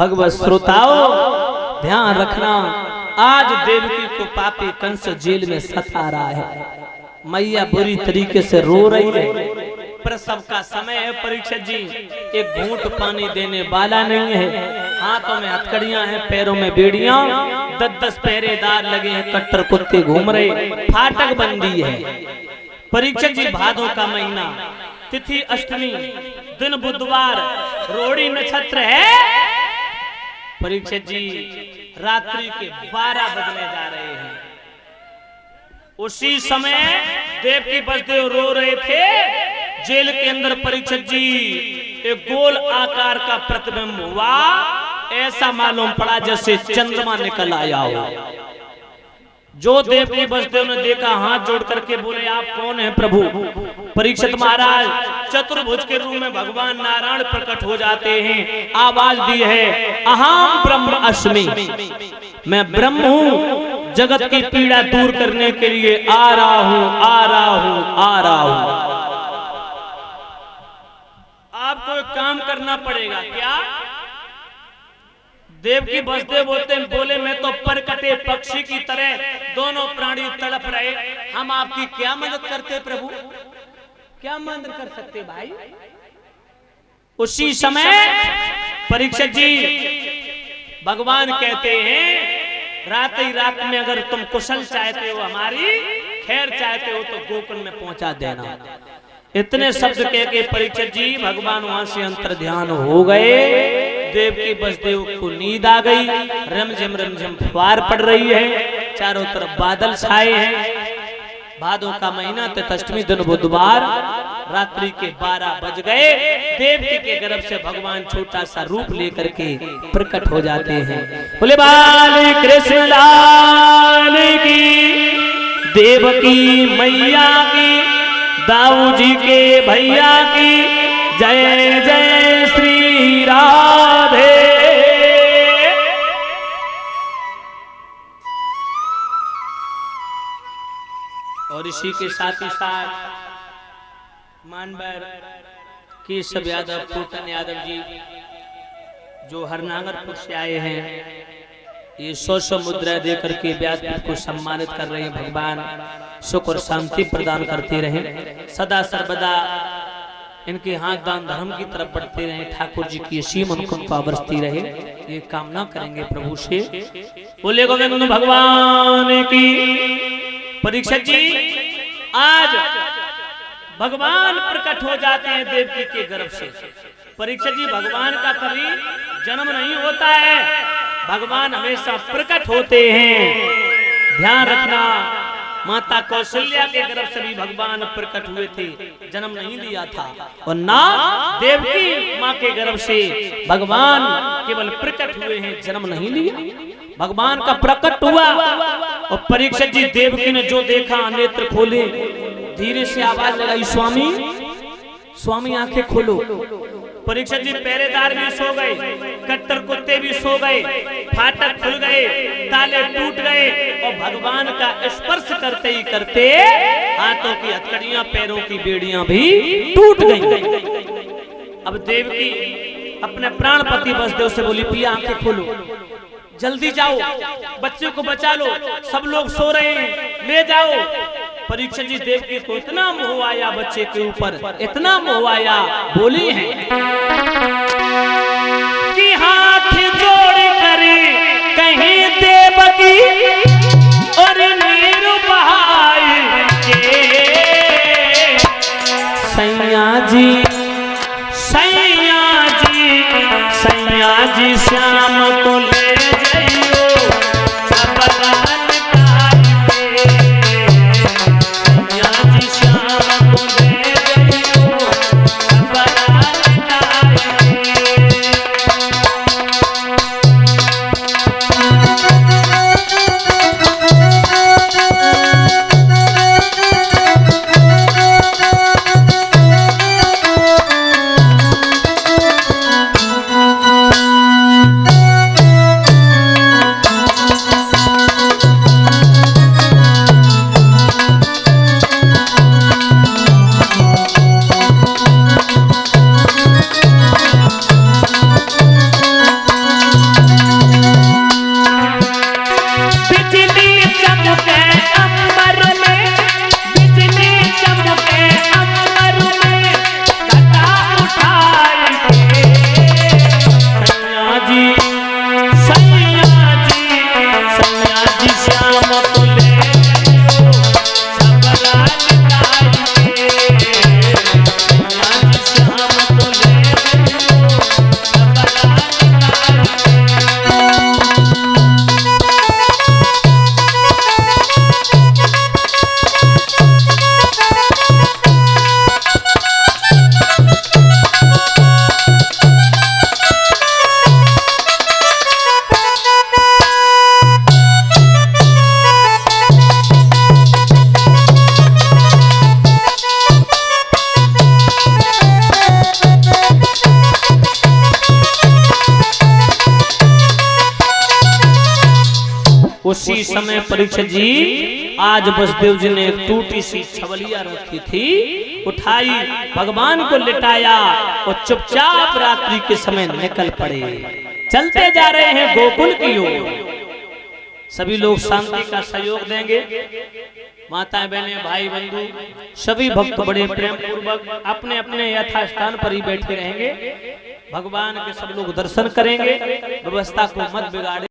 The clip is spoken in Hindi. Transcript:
भगवत श्रोताओं ध्यान रखना, आज देवकी को पापी कंस जेल में सता रहा है। मैया बुरी तरीके से रो रही है। प्रसव का समय है परीक्षित जी, एक घूंट पानी देने वाला नहीं है। हाथों में हथकड़ियां हैं, पैरों में बेड़ियां, 10-10 पहरेदार लगे हैं, कट्टर कुत्ते घूम रहे, फाटक बंदी है। परीक्षित जी भादों का महीना, तिथि अष्टमी, दिन बुधवार, रोहिणी नक्षत्र है। परीक्षित जी रात्रि के 12 बजने जा रहे हैं। उसी समय देवकी बसदेव रो रहे थे। जेल के अंदर परीक्षित जी एक गोल आकार का प्रतिबिंब हुआ, ऐसा मालूम पड़ा जैसे चंद्रमा निकल आया हो। जो देवकी बसदेव ने देखा, हाथ जोड़ करके बोले, आप कौन हैं प्रभु? परीक्षित महाराज, चतुर्भुज के रूप में भगवान नारायण प्रकट हो जाते हैं। आवाज दी है, अहम ब्रह्म अस्मि, मैं ब्रह्म हूं, जगत की पीड़ा दूर करने के लिए आ रहा हूं, आ रहा हूं, आ रहा हूं। आपको एक काम करना पड़ेगा। क्या? देवकी बसदेव बोले, मैं तो परकटे पक्षी की तरह दोनों प्राणी तड़प रहे, हम आपकी क्या मदद करते प्रभु? क्या मदद कर सकते भाई? उसी समय परीक्षित जी भगवान कहते हैं, रात ही रात में अगर तुम कुशल चाहते हो, हमारी खैर चाहते हो, तो गोकुल में पहुंचा देना। इतने शब्द कह के परीक्षित जी भगवान वहां से अंतर ध्यान हो गए। देवकी बसदेव को नींद आ गई। रमझम फुहार पड़ रही है, चारों तरफ बादल छाए हैं। भादों का महीना, तिथि दिन बुधवार, रात्रि के 12 बज गए। देवकी के गर्भ से भगवान छोटा सा रूप लेकर के प्रकट हो जाते हैं। बोले बाल कृष्ण लाल की, देवकी मैया की, दाऊ जी के भैया की, जय जय श्री राधे। और इसी के साथ ही साथ मानवर केशव यादव, पूतन यादव जी जो हरनागरपुर से आए हैं, ये 100 मुद्रा देकर के व्यासपीठ को सम्मानित कर रहे हैं। भगवान सुख और शांति प्रदान करते रहे, सदा सर्वदा इनके हाथ दान धर्म की तरफ बढ़ते रहे, ठाकुर जी की असीम अनुकंपा बरसती रहे, ये कामना करेंगे प्रभु से। बोले गोविंद भगवान की। परीक्षित जी आज भगवान प्रकट हो जाते हैं देवकी के गर्भ से। परीक्षित जी भगवान का कभी जन्म नहीं होता है, भगवान हमेशा प्रकट होते हैं। ध्यान रखना, माता कौशल्या के गर्भ से भी भगवान प्रकट हुए थे, जन्म नहीं लिया था। और ना देवकी माँ के गर्भ से भगवान केवल प्रकट हुए हैं, जन्म नहीं लिया। भगवान का प्रकट हुआ और परीक्षित जी देवकी ने जो देखा, नेत्र खोले, धीरे से आवाज लगाई, स्वामी स्वामी आंखें खोलो। परीक्षित जी पहरेदार भी सो गए, कट्टर कुत्ते भी सो गए, फाटक खुल गए, ताले टूट गए और भगवान का स्पर्श करते ही करते हाथों की हथकड़ियां, पैरों की बेड़ियां भी टूट गई। अब देवकी अपने प्राणपति बसदेव से बोली, पिया आंखें खोलो, जल्दी जाओ, बच्चे को बचा लो, सब लोग सो रहे हैं, ले जाओ। परीक्षित जी देवकी को इतना मोह आया बच्चे के ऊपर, इतना मोह आया, बोली है कि हाथ जोड़ कर कहीं देवकी और नीरू बहाई के, सैया जी सैया जी सैया जी श्याम को ले जाइयो सबरान काहे, सैया जी श्याम को ले जाइयो सबरान काहे। उसी समय परीक्षित जी आज वसुदेव जी ने एक टूटी सी छवलिया रखी थी, उठाई, भगवान को लिटाया और चुपचाप रात्रि के समय निकल पड़े। चलते जा रहे हैं गोकुल की ओर। सभी लोग शांति का सहयोग देंगे। माताएं बहनें भाई बंधु सभी भक्त बड़े प्रेम पूर्वक अपने अपने यथा स्थान पर ही बैठे रहेंगे। भगवान के सब लोग दर्शन करेंगे। व्यवस्था को मत बिगाड़े।